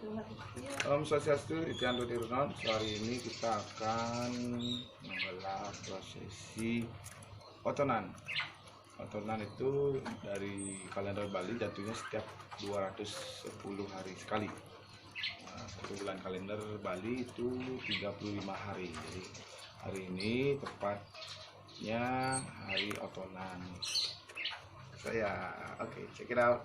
Om Swastiastu, Itianto Tirunon. Hari ini kita akan menggelar prosesi otonan. Otonan itu dari kalender Bali jatuhnya setiap 210 hari sekali. Satu bulan kalender Bali itu 35 hari. Jadi hari ini tepatnya hari otonan. Oke, check it out.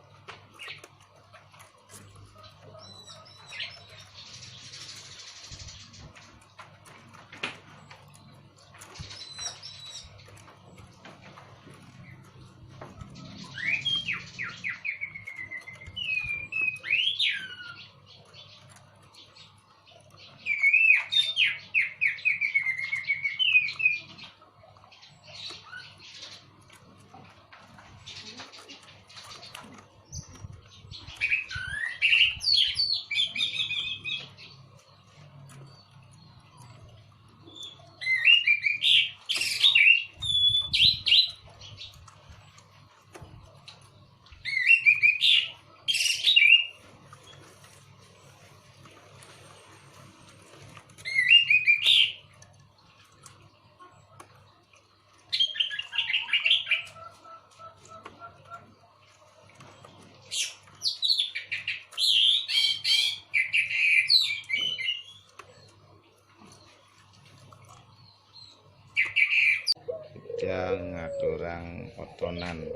Yang ngaturang otonan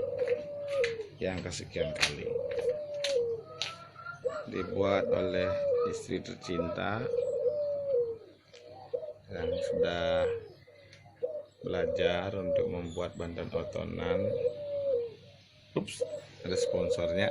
yang kesekian kali dibuat oleh istri tercinta yang sudah belajar untuk membuat bandan otonan. Ups, ada sponsornya.